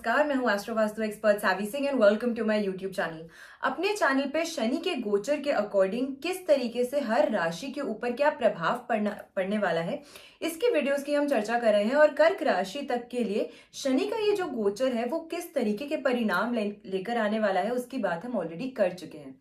नमस्कार, मैं हूं astro vastu expert Savi Singh and welcome to my YouTube channel. अपने चैनल पे शनि के गोचर के अकॉर्डिंग किस तरीके से हर राशि के ऊपर क्या प्रभाव पड़ने वाला है, इसकी वीडियोस की हम चर्चा कर रहे हैं। और कर्क राशि तक के लिए शनि का ये जो गोचर है वो किस तरीके के परिणाम लेकर आने वाला है, उसकी बात हम ऑलरेडी कर चुके हैं।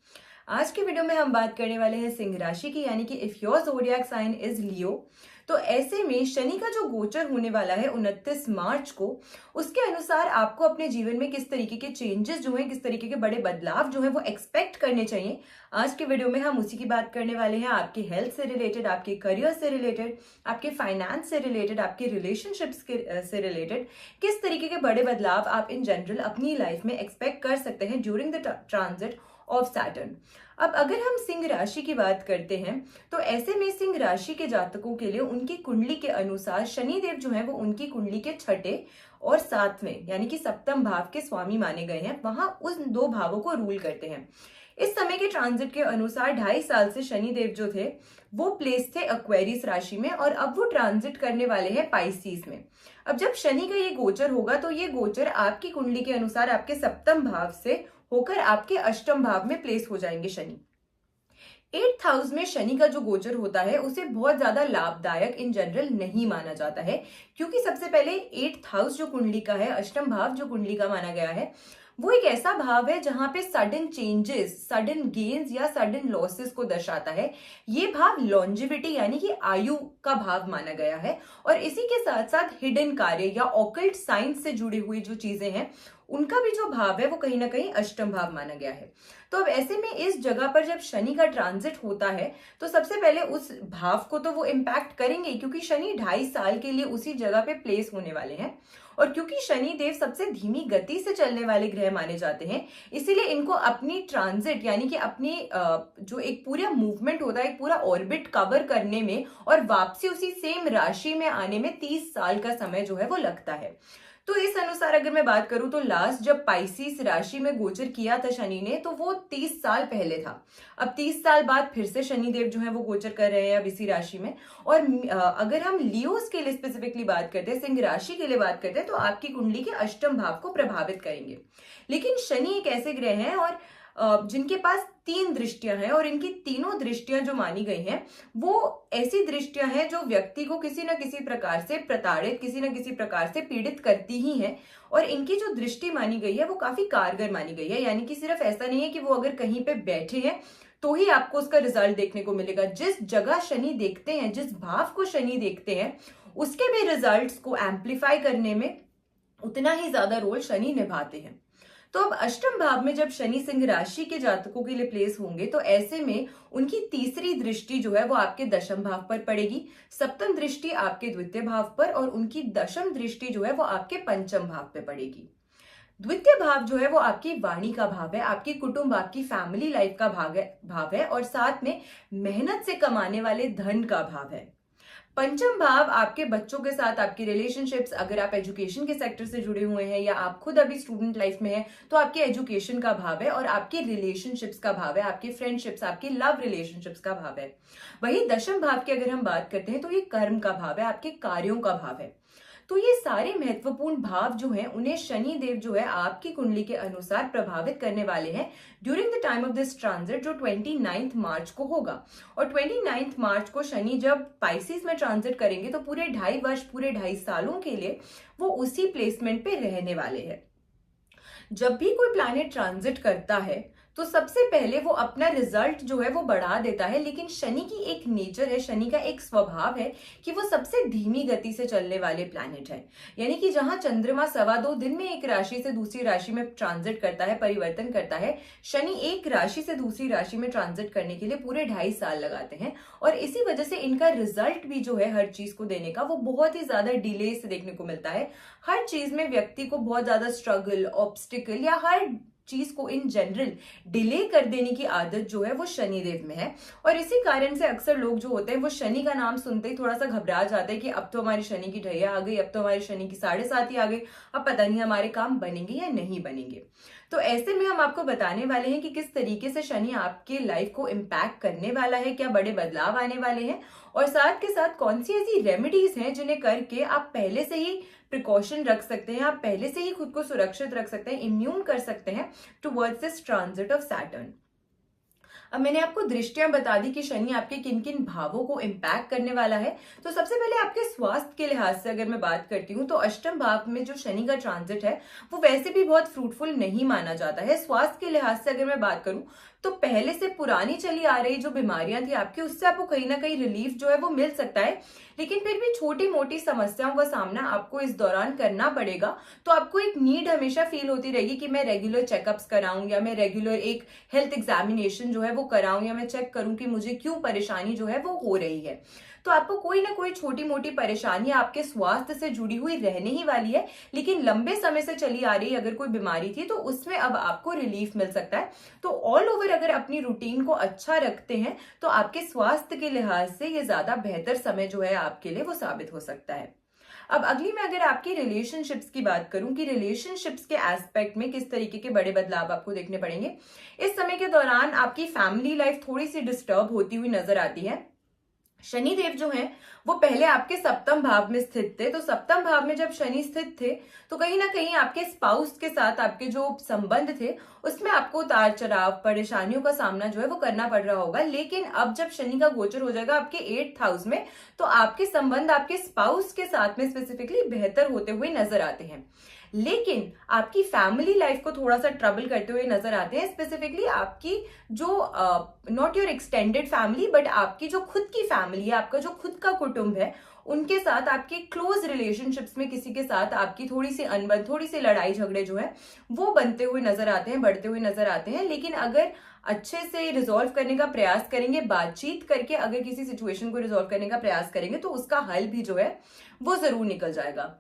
आज की वीडियो में हम बात करने वाले हैं सिंह राशि की, यानी कि if your zodiac sign is Leo, तो ऐसे में शनि का जो गोचर होने वाला है 29 मार्च को, उसके अनुसार आपको अपने जीवन में किस तरीके के चेंजेस जो हैं, किस तरीके के बड़े बदलाव जो हैं वो एक्सपेक्ट करने चाहिए। आज के वीडियो में हम उसी की बात करने वाले हैं। आपकी हेल्थ से रिलेटेड, आपके करियर से रिलेटेड, आपके फाइनेंस से रिलेटेड, आपके रिलेशनशिप्स से रिलेटेड किस तरीके के बड़े बदलाव आप इन जनरल अपनी लाइफ में एक्सपेक्ट कर सकते हैं during the transit of Saturn. अब अगर हम सिंह राशि की बात करते हैं तो ऐसे में सिंह राशि के जातकों के लिए उनकी कुंडली के अनुसार शनि देव जो है वो उनकी कुंडली के छठे और सातवें यानी कि सप्तम भाव के स्वामी माने गए हैं। वहां उस दो भावों को रूल करते हैं। इस समय के ट्रांजिट के अनुसार 2.5 साल से शनि देव जो थे वो प्लेस थे एक्वेरियस राशि में, और अब वो ट्रांजिट करने वाले हैं पाइसिस में। अब जब शनि का ये गोचर होगा तो ये गोचर आपकी कुंडली के अनुसार आपके सप्तम भाव से होकर आपके अष्टम भाव में प्लेस हो जाएंगे। शनि 8th हाउस में शनि का जो गोचर होता है उसे बहुत ज्यादा लाभदायक इन जनरल नहीं माना जाता है, क्योंकि सबसे पहले 8th हाउस जो कुंडली का है, अष्टम भाव जो कुंडली का माना गया है, वो एक ऐसा भाव है जहां पे सडन चेंजेस, सडन गेन्स या सडन लॉसेस को दर्शाता है। ये भाव लॉन्जिविटी यानी कि आयु का भाव माना गया है, और इसी के साथ साथ हिडन कार्य या ऑकल्ट साइंस से जुड़ी हुई जो चीजें हैं उनका भी जो भाव है वो कहीं ना कहीं अष्टम भाव माना गया है। तो अब ऐसे में इस जगह पर जब शनि का ट्रांजिट होता है तो सबसे पहले उस भाव को तो वो इम्पैक्ट करेंगे, क्योंकि शनि 2.5 साल के लिए उसी जगह पे प्लेस होने वाले हैं। और क्योंकि शनि देव सबसे धीमी गति से चलने वाले ग्रह माने जाते हैं, इसीलिए इनको अपनी ट्रांजिट यानी कि अपनी जो एक पूरा मूवमेंट होता है, एक पूरा ऑर्बिट कवर करने में और वापसी उसी सेम राशि में आने में 30 साल का समय जो है वो लगता है। तो इस अनुसार अगर मैं बात करूं तो लास्ट जब पाइसिस राशि में गोचर किया था शनि ने, तो वो 30 साल पहले था। अब 30 साल बाद फिर से शनि देव जो है वो गोचर कर रहे हैं अब इसी राशि में। और अगर हम लियोस के लिए स्पेसिफिकली बात करते हैं, सिंह राशि के लिए बात करते हैं, तो आपकी कुंडली के अष्टम भाव को प्रभावित करेंगे। लेकिन शनि एक ऐसे ग्रह हैं और जिनके पास 3 दृष्टियां हैं, और इनकी तीनों दृष्टियां जो मानी गई हैं वो ऐसी दृष्टियां हैं जो व्यक्ति को किसी न किसी प्रकार से प्रताड़ित, किसी न किसी प्रकार से पीड़ित करती ही हैं। और इनकी जो दृष्टि मानी गई है वो काफी कारगर मानी गई है, यानी कि सिर्फ ऐसा नहीं है कि वो अगर कहीं पे बैठे हैं तो ही आपको उसका रिजल्ट देखने को मिलेगा। जिस जगह शनि देखते हैं, जिस भाव को शनि देखते हैं, उसके भी रिजल्ट्स को एम्पलीफाई करने में उतना ही ज्यादा रोल शनि निभाते हैं। तो अब अष्टम भाव में जब शनि सिंह राशि के जातकों के लिए प्लेस होंगे तो ऐसे में उनकी तीसरी दृष्टि जो है वो आपके दशम भाव पर पड़ेगी, सप्तम दृष्टि आपके द्वितीय भाव पर, और उनकी दशम दृष्टि जो है वो आपके पंचम भाव पे पड़ेगी। द्वितीय भाव जो है वो आपकी वाणी का भाव है, आपकी कुटुंब, आपकी फैमिली लाइफ का भाव है, और साथ में मेहनत से कमाने वाले धन का भाव है। पंचम भाव आपके बच्चों के साथ आपकी रिलेशनशिप्स, अगर आप एजुकेशन के सेक्टर से जुड़े हुए हैं या आप खुद अभी स्टूडेंट लाइफ में हैं तो आपके एजुकेशन का भाव है, और आपके रिलेशनशिप्स का भाव है, आपकी फ्रेंडशिप्स, आपकी लव रिलेशनशिप्स का भाव है। वही दशम भाव की अगर हम बात करते हैं तो ये कर्म का भाव है, आपके कार्यों का भाव है। तो ये सारे महत्वपूर्ण भाव जो हैं उन्हें शनि देव जो है आपकी कुंडली के अनुसार प्रभावित करने वाले हैं during the time of this transit, जो 29 मार्च को होगा। और 29 मार्च को शनि जब पाइसिस में ट्रांजिट करेंगे तो पूरे 2.5 वर्ष, पूरे 2.5 सालों के लिए वो उसी प्लेसमेंट पे रहने वाले हैं। जब भी कोई प्लैनेट ट्रांजिट करता है तो सबसे पहले वो अपना रिजल्ट जो है वो बढ़ा देता है, लेकिन शनि की एक नेचर है, शनि का एक स्वभाव है कि वो सबसे धीमी गति से चलने वाले प्लैनेट है। यानी कि जहां चंद्रमा 2.25 दिन में एक राशि से दूसरी राशि में ट्रांजिट करता है, परिवर्तन करता है, शनि एक राशि से दूसरी राशि में ट्रांजिट करने के लिए पूरे 2.5 साल लगाते हैं। और इसी वजह से इनका रिजल्ट भी जो है हर चीज को देने का वो बहुत ही ज्यादा डिले से देखने को मिलता है। हर चीज में व्यक्ति को बहुत ज्यादा स्ट्रगल, ऑब्स्टिकल या हर चीज को इन जनरल डिले कर देने की आदत जो है वो शनि देव में है। और इसी कारण से अक्सर लोग जो होते हैं वो शनि का नाम सुनते ही थोड़ा सा घबरा जाते हैं कि अब तो हमारी शनि की ढैया आ गई, अब तो हमारी शनि की 7.5 ही आ गई, अब पता नहीं हमारे काम बनेंगे या नहीं बनेंगे। तो ऐसे में हम आपको बताने वाले हैं कि किस तरीके से शनि आपके लाइफ को इम्पैक्ट करने वाला है, क्या बड़े बदलाव आने वाले हैं, और साथ के साथ कौन सी ऐसी रेमेडीज हैं जिन्हें करके आप पहले से ही प्रिकॉशन रख सकते हैं, आप पहले से ही खुद को सुरक्षित रख सकते हैं, इम्यून कर सकते हैं towards this transit of Saturn. अब मैंने आपको दृष्टियां बता दी कि शनि आपके किन किन भावों को इम्पैक्ट करने वाला है। तो सबसे पहले आपके स्वास्थ्य के लिहाज से अगर मैं बात करती हूँ तो अष्टम भाव में जो शनि का ट्रांजिट है वो वैसे भी बहुत फ्रूटफुल नहीं माना जाता है। स्वास्थ्य के लिहाज से अगर मैं बात करूं तो पहले से पुरानी चली आ रही जो बीमारियां थी आपकी, उससे आपको कहीं ना कहीं रिलीफ जो है वो मिल सकता है, लेकिन फिर भी छोटी मोटी समस्याओं का सामना आपको इस दौरान करना पड़ेगा। तो आपको एक नीड हमेशा फील होती रहेगी कि मैं रेगुलर चेकअप्स कराऊं या मैं रेगुलर एक हेल्थ एग्जामिनेशन जो है वो कराऊं या मैं चेक करूं कि मुझे क्यों परेशानी जो है वो हो रही है। तो आपको कोई ना कोई छोटी मोटी परेशानी आपके स्वास्थ्य से जुड़ी हुई रहने ही वाली है, लेकिन लंबे समय से चली आ रही अगर कोई बीमारी थी तो उसमें अब आपको रिलीफ मिल सकता है। तो ऑल ओवर अगर अपनी रूटीन को अच्छा रखते हैं तो आपके स्वास्थ्य के लिहाज से ये ज्यादा बेहतर समय जो है आपके लिए वो साबित हो सकता है। अब अगली मैं अगर आपकी रिलेशनशिप्स की बात करूं कि रिलेशनशिप्स के एस्पेक्ट में किस तरीके के बड़े बदलाव आपको देखने पड़ेंगे, इस समय के दौरान आपकी फैमिली लाइफ थोड़ी सी डिस्टर्ब होती हुई नजर आती है। शनिदेव जो हैं वो पहले आपके सप्तम भाव में स्थित थे, तो सप्तम भाव में जब शनि स्थित थे तो कहीं ना कहीं आपके स्पाउस के साथ आपके जो संबंध थे उसमें आपको उतार चढ़ाव परेशानियों का सामना जो है वो करना पड़ रहा होगा। लेकिन अब जब शनि का गोचर हो जाएगा आपके 8th हाउस में तो आपके संबंध आपके स्पाउस के साथ में स्पेसिफिकली बेहतर होते हुए नजर आते हैं। लेकिन आपकी फैमिली लाइफ को थोड़ा सा ट्रबल करते हुए नजर आते हैं, स्पेसिफिकली आपकी जो not your extended family but आपकी जो खुद की फैमिली है, आपका जो खुद का कुटुंब है, उनके साथ आपके क्लोज रिलेशनशिप्स में किसी के साथ आपकी थोड़ी सी अनबन, थोड़ी सी लड़ाई झगड़े जो है वो बनते हुए नजर आते हैं, बढ़ते हुए नजर आते हैं। लेकिन अगर अच्छे से रिजॉल्व करने का प्रयास करेंगे, बातचीत करके अगर किसी सिचुएशन को रिजॉल्व करने का प्रयास करेंगे तो उसका हल भी जो है वो जरूर निकल जाएगा।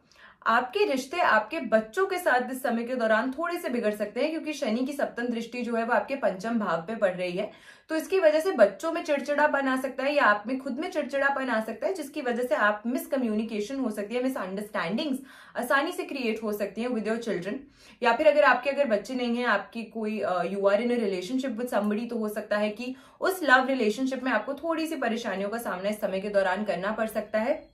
आपके रिश्ते आपके बच्चों के साथ इस समय के दौरान थोड़े से बिगड़ सकते हैं, क्योंकि शनि की सप्तम दृष्टि जो है वो आपके पंचम भाव पे पड़ रही है। तो इसकी वजह से बच्चों में चिड़चिड़ापन आ सकता है या आप में खुद में चिड़चिड़ापन आ सकता है, जिसकी वजह से आप मिसकम्युनिकेशन हो सकती है, मिसअंडरस्टैंडिंग्स आसानी से क्रिएट हो सकती है विद योर चिल्ड्रन। या फिर अगर बच्चे नहीं है, आपकी कोई you are in a relationship with somebody, तो हो सकता है कि उस लव रिलेशनशिप में आपको थोड़ी सी परेशानियों का सामना इस समय के दौरान करना पड़ सकता है।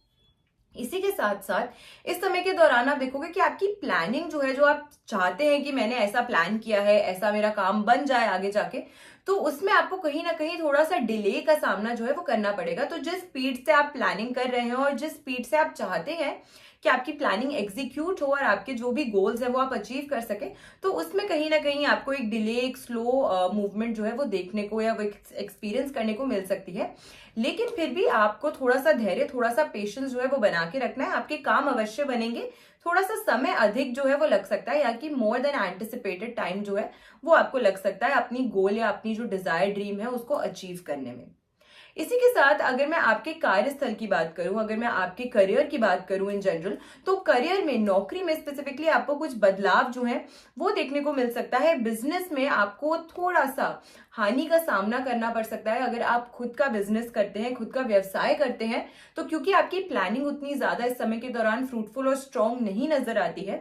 इसी के साथ साथ इस समय के दौरान आप देखोगे कि आपकी प्लानिंग जो है, जो आप चाहते हैं कि मैंने ऐसा प्लान किया है, ऐसा मेरा काम बन जाए आगे जाके, तो उसमें आपको कहीं ना कहीं थोड़ा सा डिले का सामना जो है वो करना पड़ेगा। तो जिस स्पीड से आप प्लानिंग कर रहे हैं और जिस स्पीड से आप चाहते हैं कि आपकी प्लानिंग एग्जीक्यूट हो और आपके जो भी गोल्स है वो आप अचीव कर सके, तो उसमें कहीं ना कहीं आपको एक डिले, एक स्लो मूवमेंट जो है वो देखने को या वो एक्सपीरियंस करने को मिल सकती है। लेकिन फिर भी आपको थोड़ा सा धैर्य, थोड़ा सा पेशेंस जो है वो बना के रखना है। आपके काम अवश्य बनेंगे, थोड़ा सा समय अधिक जो है वो लग सकता है, या कि मोर देन एंटिसिपेटेड टाइम जो है वो आपको लग सकता है अपनी गोल या अपनी जो डिजायर ड्रीम है उसको अचीव करने में। इसी के साथ अगर मैं आपके कार्यस्थल की बात करूं, अगर मैं आपके करियर की बात करूं इन जनरल, तो करियर में, नौकरी में स्पेसिफिकली आपको कुछ बदलाव जो है वो देखने को मिल सकता है। बिजनेस में आपको थोड़ा सा हानि का सामना करना पड़ सकता है। अगर आप खुद का बिजनेस करते हैं, खुद का व्यवसाय करते हैं, तो क्योंकि आपकी प्लानिंग उतनी ज्यादा इस समय के दौरान फ्रूटफुल और स्ट्रांग नहीं नजर आती है,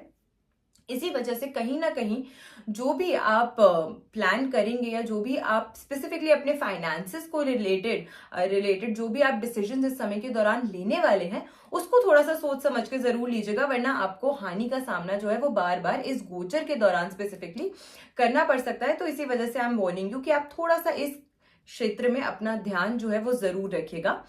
इसी वजह से कहीं ना कहीं जो भी आप प्लान करेंगे या जो भी आप स्पेसिफिकली अपने फाइनेंसेस को रिलेटेड जो भी आप डिसीजन इस समय के दौरान लेने वाले हैं, उसको थोड़ा सा सोच समझ के जरूर लीजिएगा, वरना आपको हानि का सामना जो है वो बार बार इस गोचर के दौरान स्पेसिफिकली करना पड़ सकता है। तो इसी वजह से आई एम वार्निंग यू कि आप थोड़ा सा इस क्षेत्र में अपना ध्यान जो है वो जरूर रखिएगा।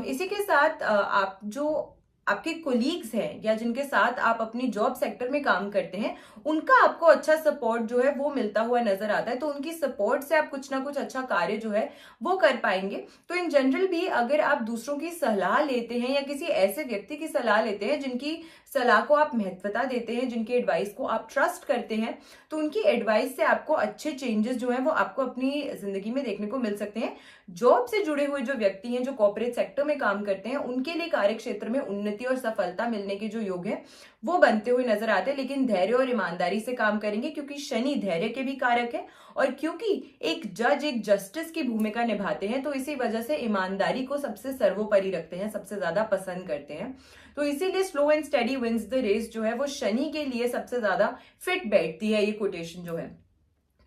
इसी के साथ आप जो आपके कोलीग्स हैं या जिनके साथ आप अपनी जॉब सेक्टर में काम करते हैं, उनका आपको अच्छा सपोर्ट जो है वो मिलता हुआ नजर आता है। तो उनकी सपोर्ट से आप कुछ ना कुछ अच्छा कार्य जो है वो कर पाएंगे। तो इन जनरल भी अगर आप दूसरों की सलाह लेते हैं या किसी ऐसे व्यक्ति की सलाह लेते हैं जिनकी सलाह को आप महत्वता देते हैं, जिनकी एडवाइस को आप ट्रस्ट करते हैं, तो उनकी एडवाइस से आपको अच्छे चेंजेस जो है वो आपको अपनी जिंदगी में देखने को मिल सकते हैं। जॉब से जुड़े हुए जो व्यक्ति हैं, जो कॉर्पोरेट सेक्टर में काम करते हैं, उनके लिए कार्य क्षेत्र में उन्नति और सफलता मिलने के जो योग है वो बनते हुए नजर आते हैं, लेकिन धैर्य और ईमानदारी से काम करेंगे, क्योंकि शनि धैर्य के भी कारक है और क्योंकि एक जज, एक जस्टिस की भूमिका निभाते हैं, तो इसी वजह से ईमानदारी को सबसे सर्वोपरि रखते हैं, सबसे ज्यादा पसंद करते हैं। तो इसीलिए slow and steady wins the race जो है वो शनि के लिए सबसे ज्यादा फिट बैठती है, ये कोटेशन जो है।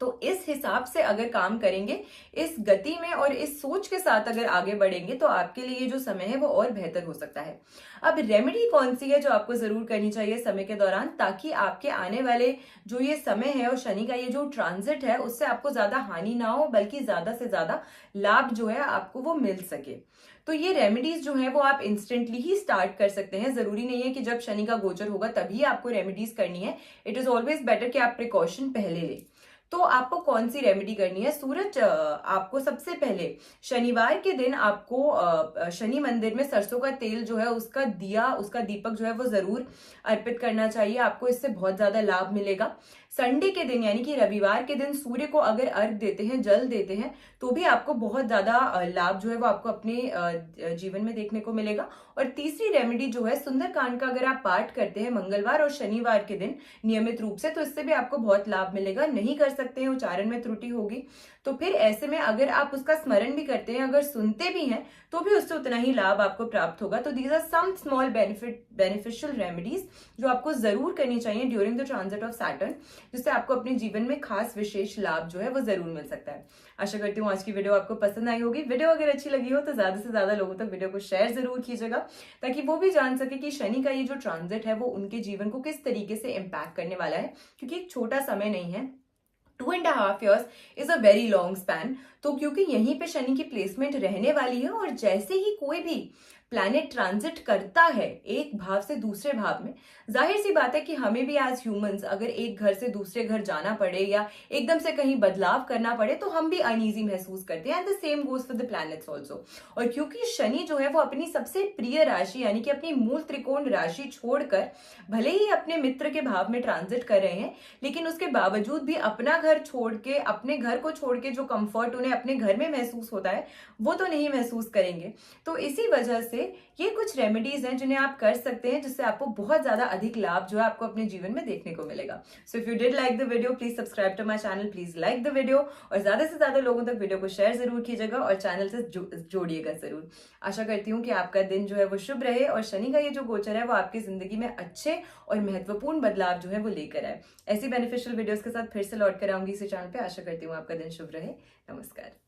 तो इस हिसाब से अगर काम करेंगे, इस गति में और इस सोच के साथ अगर आगे बढ़ेंगे, तो आपके लिए जो समय है वो और बेहतर हो सकता है। अब रेमेडी कौन सी है जो आपको जरूर करनी चाहिए समय के दौरान, ताकि आपके आने वाले जो ये समय है और शनि का ये जो ट्रांजिट है उससे आपको ज्यादा हानि ना हो, बल्कि ज्यादा से ज्यादा लाभ जो है आपको वो मिल सके। तो ये रेमेडीज जो है वो आप इंस्टेंटली ही स्टार्ट कर सकते हैं। जरूरी नहीं है कि जब शनि का गोचर होगा तभी आपको रेमेडीज करनी है। इट इज ऑलवेज बेटर कि आप प्रिकॉशन पहले लें। तो आपको कौन सी रेमेडी करनी है? सूरज, आपको सबसे पहले शनिवार के दिन आपको शनि मंदिर में सरसों का तेल जो है उसका दिया, उसका दीपक जो है वो जरूर अर्पित करना चाहिए। आपको इससे बहुत ज्यादा लाभ मिलेगा। संडे के दिन यानी कि रविवार के दिन सूर्य को अगर अर्घ देते हैं, जल देते हैं, तो भी आपको बहुत ज्यादा लाभ जो है वो आपको अपने जीवन में देखने को मिलेगा। और तीसरी रेमेडी जो है, सुंदरकांड का अगर आप पाठ करते हैं मंगलवार और शनिवार के दिन नियमित रूप से, तो इससे भी आपको बहुत लाभ मिलेगा। नहीं कर सकते हैं, उच्चारण में त्रुटि होगी, तो फिर ऐसे में अगर आप उसका स्मरण भी करते हैं, अगर सुनते भी हैं, तो भी उससे उतना ही लाभ आपको प्राप्त होगा। तो these are some small beneficial remedies जो आपको जरूर करनी चाहिए during the transit of Saturn, जिससे आपको अपने जीवन में खास विशेष लाभ जो है वो जरूर मिल सकता है। आशा करती हूँ आज की वीडियो आपको पसंद आई होगी। वीडियो अगर अच्छी लगी हो तो ज्यादा से ज्यादा लोगों तक वीडियो को शेयर जरूर कीजिएगा, ताकि वो भी जान सके कि शनि का ये जो ट्रांजिट है वो उनके जीवन को किस तरीके से इम्पैक्ट करने वाला है, क्योंकि एक छोटा समय नहीं है। 2.5 years is a very long span. तो क्योंकि यहीं पे शनि की प्लेसमेंट रहने वाली है, और जैसे ही कोई भी प्लैनेट ट्रांजिट करता है एक भाव से दूसरे भाव में, जाहिर सी बात है कि हमें भी एज ह्यूमंस अगर एक घर से दूसरे घर जाना पड़े या एकदम से कहीं बदलाव करना पड़े, तो हम भी अनईजी महसूस करते हैं। And the same goes for the planets also. और क्योंकि शनि जो है वो अपनी सबसे प्रिय राशि यानी कि अपनी मूल त्रिकोण राशि छोड़कर भले ही अपने मित्र के भाव में ट्रांजिट कर रहे हैं, लेकिन उसके बावजूद भी अपना घर छोड़ के, अपने घर को छोड़ के जो कंफर्ट उन्हें अपने घर में महसूस होता है वो तो नहीं महसूस करेंगे। तो इसी वजह से ये कुछ रेमेडीज हैं जिन्हें आप कर सकते हैं, जिससे आपको बहुत ज्यादा अधिक लाभ जो है आपको अपने जीवन में देखने को मिलेगा। So if you did like the video, please subscribe to my channel, please like the video, और ज्यादा से ज्यादा लोगों तक वीडियो को शेयर जरूर कीजिएगा और चैनल से जोड़िएगा जरूर। आशा करती हूँ कि आपका दिन जो है वो शुभ रहे और शनि का ये जो गोचर है वो आपकी जिंदगी में अच्छे और महत्वपूर्ण बदलाव जो है वो लेकर आए। ऐसी बेनिफिशियल वीडियोस के साथ फिर से लौट कर आऊंगी इसी चैनल पे। आशा करती हूँ आपका दिन शुभ रहे। नमस्कार।